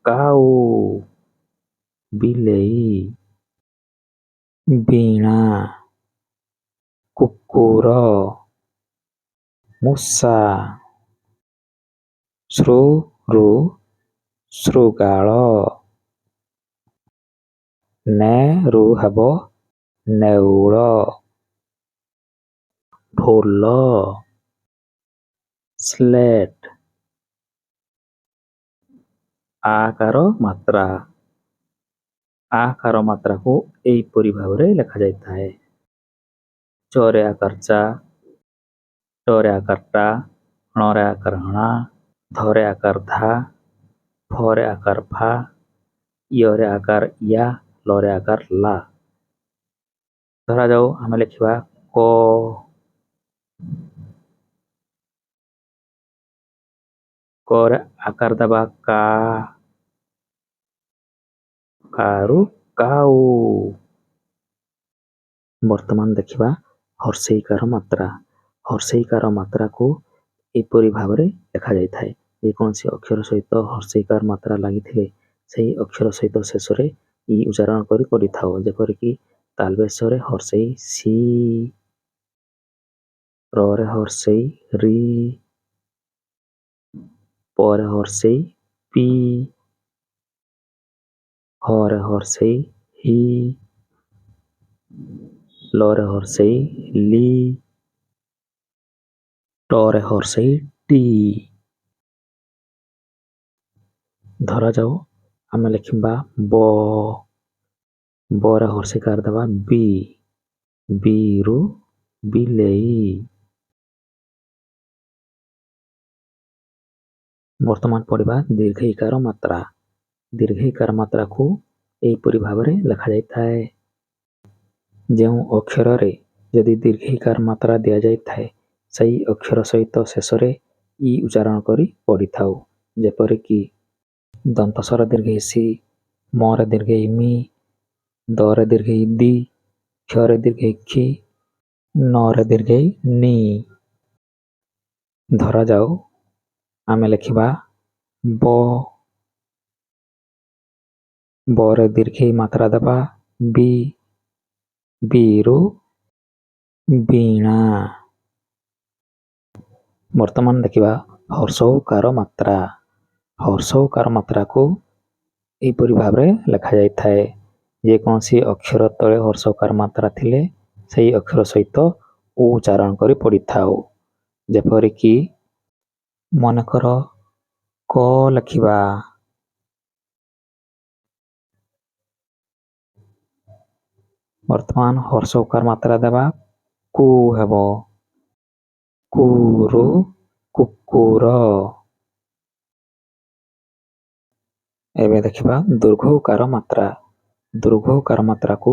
କାଉ ବିଲେଇ ବୀଣା କୁକୁର ମୂଷା ଶ୍ରୁ ଶୃଗାଳ ରୁ ହେବ ନେଉଳ ଢୋଲ ସ୍ଲେଟ ଆକାର ମାତ୍ରା ଆକାର ମାତ୍ରାକୁ ଏହିପରି ଭାବରେ ଲେଖାଯାଇଥାଏ। ଚରେ ଆକାର ଚା ଟରେ ଆକାର ଟା ଣରେ ଆକାର ହଣା ଧରେ ଆକାର ଧା ଫରେ ଆକାର ଫା ଇୟରେ ଆକାର ୟା ଲରେ ଆକାର ଲା। ଧରାଯାଉ ଆମେ ଲେଖିବା କ କରେ ଆକାର ଦେବା କା କାରୁ କାଉ। ବର୍ତ୍ତମାନ ଦେଖିବା ହର୍ଷେଇକାର ମାତ୍ରା। ହର୍ଷେଇକାର ମାତ୍ରାକୁ ଏପରି ଭାବରେ ଲେଖାଯାଇଥାଏ। ଯେକୌଣସି ଅକ୍ଷର ସହିତ ହର୍ଷେଇକାର ମାତ୍ରା ଲାଗିଥିଲେ ସେହି ଅକ୍ଷର ସହିତ ଶେଷରେ ଇ ଉଚ୍ଚାରଣ କରି ପଢ଼ିଥାଉ। ଯେପରିକି ତାଲବେଶରେ ହର୍ଷେଇ ସି ରରେ ହର୍ଷେଇ ରି ପରେ ହର୍ଷେଇ ପି ହରେ ହର୍ଷେଇ ହି ଲରେ ହର୍ଷେଇ ଲି ଟରେ ହର୍ଷେଇ ଟି। ଧରାଯାଉ ଆମେ ଲେଖିବା ବରେ ହର୍ଷେଇକାର ଦେବା ବି ବିରୁ ବିଲେଇ। ବର୍ତ୍ତମାନ ପଢ଼ିବା ଦୀର୍ଘଇକାର ମାତ୍ରା। ଦୀର୍ଘଇକାର ମାତ୍ରାକୁ ଏହିପରି ଭାବରେ ଲେଖାଯାଇଥାଏ। ଯେଉଁ ଅକ୍ଷରରେ ଯଦି ଦୀର୍ଘଇକାର ମାତ୍ରା ଦିଆଯାଇଥାଏ ସେହି ଅକ୍ଷର ସହିତ ଶେଷରେ ଇ ଉଚ୍ଚାରଣ କରି ପଢ଼ିଥାଉ। ଯେପରିକି ଦନ୍ତସ୍ୱର ଦୀର୍ଘଇ ସି ମରେ ଦୀର୍ଘଇ ମି ଦରେ ଦୀର୍ଘଇ ଦି କ୍ଷରେ ଦୀର୍ଘଇ ଖି ନରେ ଦୀର୍ଘଇ ନି। ଧରାଯାଉ ଆମେ ଲେଖିବା ବରେ ଦୀର୍ଘଇ ମାତ୍ରା ଦେବା ବି ବିରୁ ବୀଣା। ବର୍ତ୍ତମାନ ଦେଖିବା ହର୍ଷଉକାର ମାତ୍ରା। ହର୍ଷଉକାର ମାତ୍ରାକୁ ଏହିପରି ଭାବରେ ଲେଖାଯାଇଥାଏ। ଯେକୌଣସି ଅକ୍ଷର ତଳେ ହର୍ଷଉକାର ମାତ୍ରା ଥିଲେ ସେହି ଅକ୍ଷର ସହିତ ଉ ଉଚ୍ଚାରଣ କରି ପଢ଼ିଥାଉ। ଯେପରିକି ମନେକର କ ଲେଖିବା ବର୍ତ୍ତମାନ ହର୍ଷଉକାର ମାତ୍ରା ଦେବା କୁ ହେବ କୁରୁ କୁକୁର। ଏବେ ଦେଖିବା ଦୀର୍ଘଉକାର ମାତ୍ରା। ଦୀର୍ଘଉକାର ମାତ୍ରାକୁ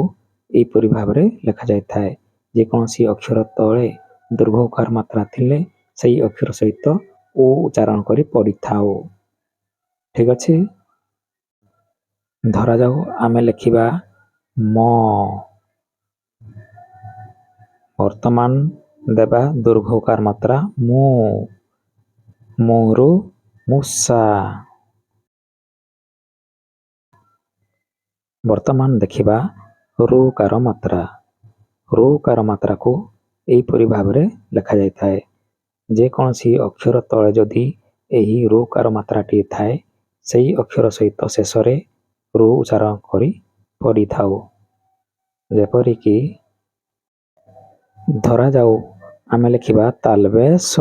ଏହିପରି ଭାବରେ ଲେଖାଯାଇଥାଏ। ଯେକୌଣସି ଅକ୍ଷର ତଳେ ଦୀର୍ଘଉକାର ମାତ୍ରା ଥିଲେ ସେହି ଅକ୍ଷର ସହିତ ଉ ଉଚ୍ଚାରଣ କରି ପଢ଼ିଥାଉ। ଠିକ ଅଛି। ଧରାଯାଉ ଆମେ ଲେଖିବା ମ। ବର୍ତ୍ତମାନ ଦେବା ଦୀର୍ଘଉକାର ମାତ୍ରା ମୁରୁ ମୂଷା। ବର୍ତ୍ତମାନ ଦେଖିବା ରୁକାର ମାତ୍ରା। ରୁକାର ମାତ୍ରାକୁ ଏହିପରି ଭାବରେ ଲେଖାଯାଇଥାଏ। ଯେକୌଣସି ଅକ୍ଷର ତଳେ ଯଦି ଏହି ରୁକାର ମାତ୍ରାଟିଏ ଥାଏ ସେହି ଅକ୍ଷର ସହିତ ଶେଷରେ ରୁ ଉଚ୍ଚାରଣ କରି ପଢ଼ିଥାଉ। ଯେପରିକି ଧରାଯାଉ ଆମେ ଲେଖିବା ତାଲବେଶ।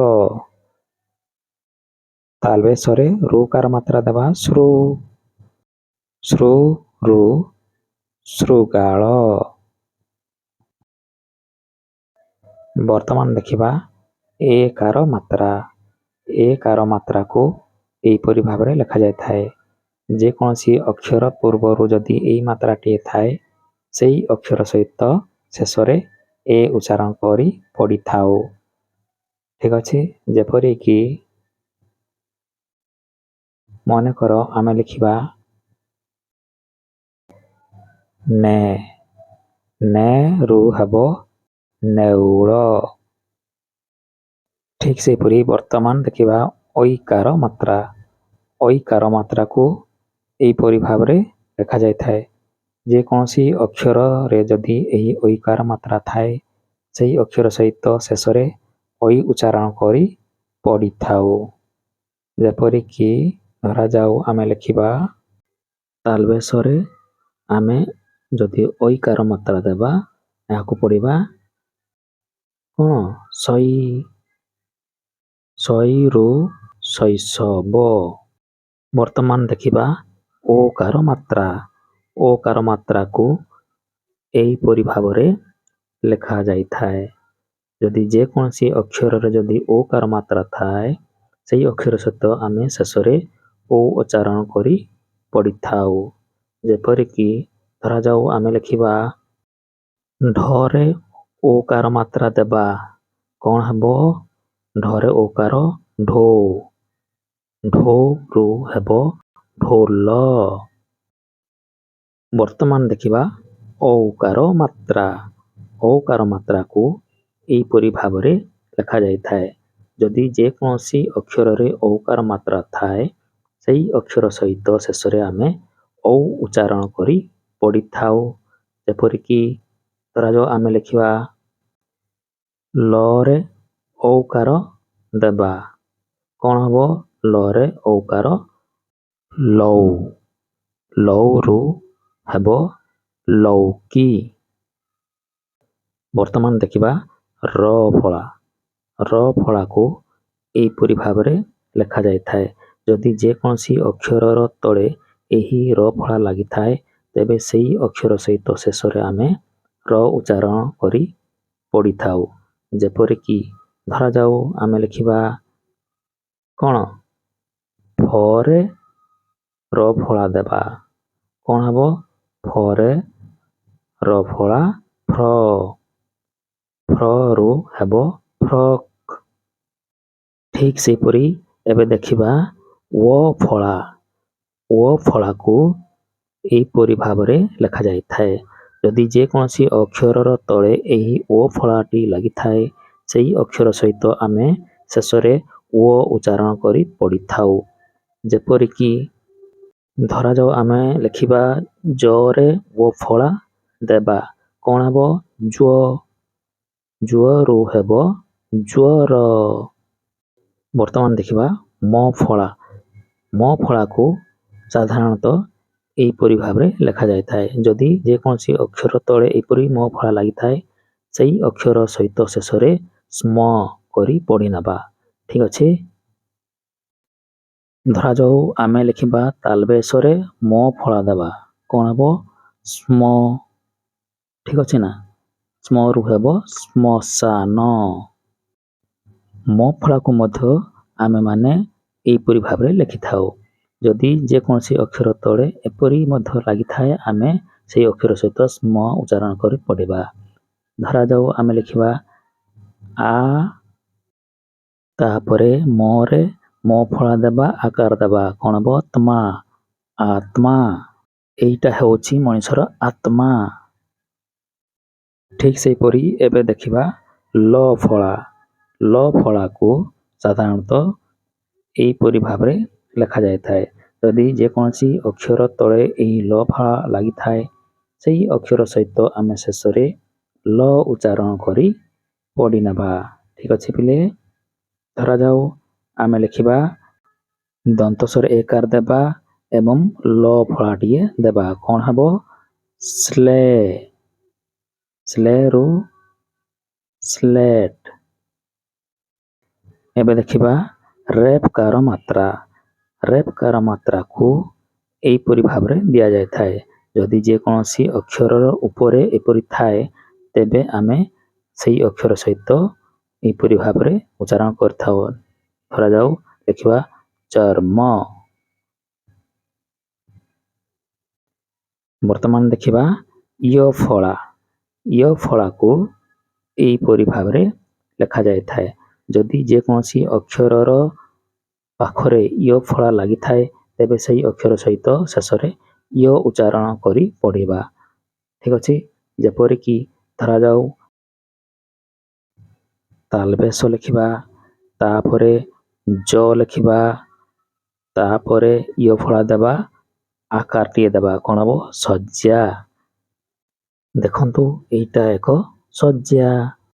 ତାଲବେଶରେ ରୁକାର ମାତ୍ରା ଦେବା ଶ୍ରୁ ରୁ ଶୃଗାଳ। ବର୍ତ୍ତମାନ ଦେଖିବା ଏକାର ମାତ୍ରା। ଏକାର ମାତ୍ରାକୁ ଏହିପରି ଭାବରେ ଲେଖାଯାଇଥାଏ। ଯେକୌଣସି ଅକ୍ଷର ପୂର୍ବରୁ ଯଦି ଏହି ମାତ୍ରାଟିଏ ଥାଏ ସେହି ଅକ୍ଷର ସହିତ ଶେଷରେ ଏ ଉଚ୍ଚାରଣ କରି ପଢ଼ିଥାଉ। ଠିକ ଅଛି। ଯେପରିକି ମନେକର ଆମେ ଲେଖିବା ନେ ରୁ ହେବ ନେଉଳ। ଠିକ ସେହିପରି ବର୍ତ୍ତମାନ ଦେଖିବା ଐକାର ମାତ୍ରା। ଐକାର ମାତ୍ରାକୁ ଏହିପରି ଭାବରେ ଲେଖାଯାଇଥାଏ। ଯେକୌଣସି ଅକ୍ଷରରେ ଯଦି ଏହି ଐକାର ମାତ୍ରା ଥାଏ, ସେହି ଅକ୍ଷର ସହିତ ଶେଷରେ ଐ ଉଚ୍ଚାରଣ କରି ପଢ଼ିଥାଉ। ଯେପରିକି ଧରାଯାଉ ଆମେ ଲେଖିବା ତାଲବେଶରେ ଆମେ ଯଦି ଐକାର ମାତ୍ରା ଦେବା, ଏହାକୁ ପଢ଼ିବା କ'ଣ? ଶଇରୁ ଶୈଶବ। ବର୍ତ୍ତମାନ ଦେଖିବା ଓକାର ମାତ୍ରା। ଓକାର ମାତ୍ରାକୁ ଏହିପରି ଭାବରେ ଲେଖାଯାଇଥାଏ। ଯଦି ଯେକୌଣସି ଅକ୍ଷରରେ ଯଦି ଓକାର ମାତ୍ରା ଥାଏ, ସେହି ଅକ୍ଷର ସହିତ ଆମେ ଶେଷରେ ଓ ଉଚ୍ଚାରଣ କରି ପଢ଼ିଥାଉ। ଯେପରିକି ଧରାଯାଉ ଆମେ ଲେଖିବା ଢରେ ଓକାର ମାତ୍ରା ଦେବା, କ'ଣ ହେବ? ଢରେ ଓକାର ଢୋ। ଢୋରୁ ହେବ ଢୋଲ। ବର୍ତ୍ତମାନ ଦେଖିବା ଔକାର ମାତ୍ରା। ଔକାର ମାତ୍ରାକୁ ଏହିପରି ଭାବରେ ଲେଖାଯାଇଥାଏ। ଯଦି ଯେକୌଣସି ଅକ୍ଷରରେ ଔକାର ମାତ୍ରା ଥାଏ, ସେହି ଅକ୍ଷର ସହିତ ଶେଷରେ ଆମେ ଔ ଉଚ୍ଚାରଣ କରି ପଢ଼ିଥାଉ। ଯେପରିକି ଧରାଯାଉ ଆମେ ଲେଖିବା ଳରେ ଔକାର ଦେବା, କ'ଣ ହେବ? ଳରେ ଔକାର ଲୌ। ଲୌରୁ ହେବ ଲୌକି। ବର୍ତ୍ତମାନ ଦେଖିବା ର ଫଳା। ର ଫଳାକୁ ଏହିପରି ଭାବରେ ଲେଖାଯାଇଥାଏ। ଯଦି ଯେକୌଣସି ଅକ୍ଷରର ତଳେ ଏହି ର ଫଳା ଲାଗିଥାଏ, ତେବେ ସେହି ଅକ୍ଷର ସହିତ ଶେଷରେ ଆମେ ର ଉଚ୍ଚାରଣ କରି ପଢ଼ିଥାଉ। ଯେପରିକି ଧରାଯାଉ ଆମେ ଲେଖିବା କ'ଣ? ଫରେ ର ଫଳା ଦେବା, କ'ଣ ହେବ? ଫରେ ର ଫଳା ଫ୍ର। ଫ୍ରରୁ ହେବ ଫ୍ରକ୍। ଠିକ୍ ସେହିପରି ଏବେ ଦେଖିବା ଓ ଫଳା। ଓ ଫଳାକୁ ଏହିପରି ଭାବରେ ଲେଖାଯାଇଥାଏ। ଯଦି ଯେକୌଣସି ଅକ୍ଷରର ତଳେ ଏହି ଓ ଫଳାଟି ଲାଗିଥାଏ, ସେହି ଅକ୍ଷର ସହିତ ଆମେ ଶେଷରେ ଓ ଉଚ୍ଚାରଣ କରି ପଢ଼ିଥାଉ। ଯେପରିକି ଧରାଯାଉ ଆମେ ଲେଖିବା ଜରେ ଓ ଫଳା ଦେବା, କ'ଣ ହେବ? ଜ୍ୱ। ଜ୍ୱରୁ ହେବ ଜ୍ୱର। ବର୍ତ୍ତମାନ ଦେଖିବା ମ ଫଳା। ମ ଫଳାକୁ ସାଧାରଣତଃ ଏହିପରି ଭାବରେ ଲେଖାଯାଇଥାଏ। ଯଦି ଯେକୌଣସି ଅକ୍ଷର ତଳେ ଏହିପରି ମ ଫଳା ଲାଗିଥାଏ, ସେହି ଅକ୍ଷର ସହିତ ଶେଷରେ ସ୍ମ କରି ପଢ଼ି ନେବା। ଠିକ୍ ଅଛି। ଧରାଯାଉ ଆମେ ଲେଖିବା ତାଲବେଶରେ ମ ଫଳା ଦେବା, କ'ଣ ହେବ? ସ୍ମ। ଠିକ୍ ଅଛି ନା? ସ୍ମରୁ ହେବ ଶ୍ମଶାନ। ମ ଫଳାକୁ ମଧ୍ୟ ଆମେମାନେ ଏହିପରି ଭାବରେ ଲେଖିଥାଉ। ଯଦି ଯେକୌଣସି ଅକ୍ଷର ତଳେ ଏପରି ମଧ୍ୟ ଲାଗିଥାଏ, ଆମେ ସେହି ଅକ୍ଷର ସହିତ ସ୍ମ ଉଚ୍ଚାରଣ କରି ପଢ଼ିବା। ଧରାଯାଉ ଆମେ ଲେଖିବା ଆ, ତାପରେ ମରେ ମ ଫଳା ଦେବା, ଆକାର ଦେବା, କ'ଣ ହେବ? ତ୍ମା। ଆତ୍ମା। ଏଇଟା ହେଉଛି ମଣିଷର ଆତ୍ମା। ଠିକ୍ ସେହିପରି ଏବେ ଦେଖିବା ଲ ଫଳା। ଲ ଫଳାକୁ ସାଧାରଣତଃ ଏହିପରି ଭାବରେ ଲେଖାଯାଇଥାଏ। ଯଦି ଯେକୌଣସି ଅକ୍ଷର ତଳେ ଏହି ଲ ଫଳା ଲାଗିଥାଏ, ସେହି ଅକ୍ଷର ସହିତ ଆମେ ଶେଷରେ ଲ ଉଚ୍ଚାରଣ କରି ପଢ଼ି ନେବା। ଠିକ୍ ଅଛି ପିଲେ। ଧରାଯାଉ ଆମେ ଲେଖିବା ଦନ୍ତସ୍ୱର ଏକାର ଦେବା ଏବଂ ଲ ଫଳାଟିଏ ଦେବା, କ'ଣ ହେବ? ସ୍ଲେ। ସ୍ଲେରୁ ସ୍ଲେଟ୍। ଏବେ ଦେଖିବା ରେଫକାର ମାତ୍ରା। ରେଫକାର ମାତ୍ରାକୁ ଏହିପରି ଭାବରେ ଦିଆଯାଇଥାଏ। ଯଦି ଯେକୌଣସି ଅକ୍ଷରର ଉପରେ ଏପରି ଥାଏ, ତେବେ ଆମେ ସେହି ଅକ୍ଷର ସହିତ ଏହିପରି ଭାବରେ ଉଚ୍ଚାରଣ କରିଥାଉ। ଧରାଯାଉ ଲେଖିବା ଚର୍ମ। ବର୍ତ୍ତମାନ ଦେଖିବା ୟ ଫଳା। ୟ ଫଳାକୁ ଏହିପରି ଭାବରେ ଲେଖାଯାଇଥାଏ। ଯଦି ଯେକୌଣସି ଅକ୍ଷରର ପାଖରେ ୟ ଫଳା ଲାଗିଥାଏ, ତେବେ ସେହି ଅକ୍ଷର ସହିତ ଶେଷରେ ୟ ଉଚ୍ଚାରଣ କରି ପଢ଼ିବା। ଠିକ୍ ଅଛି। ଯେପରିକି ଧରାଯାଉ ତାଲବେଶ ଲେଖିବା, ତାପରେ ଜ ଲେଖିବା, ତାପରେ ୟ ଫଳା ଦେବା, ଆକାରଟିଏ ଦେବା କ'ଣ ହେବ ଶଯ୍ୟା। ଦେଖନ୍ତୁ ଏଇଟା ଏକ ଶଯ୍ୟା।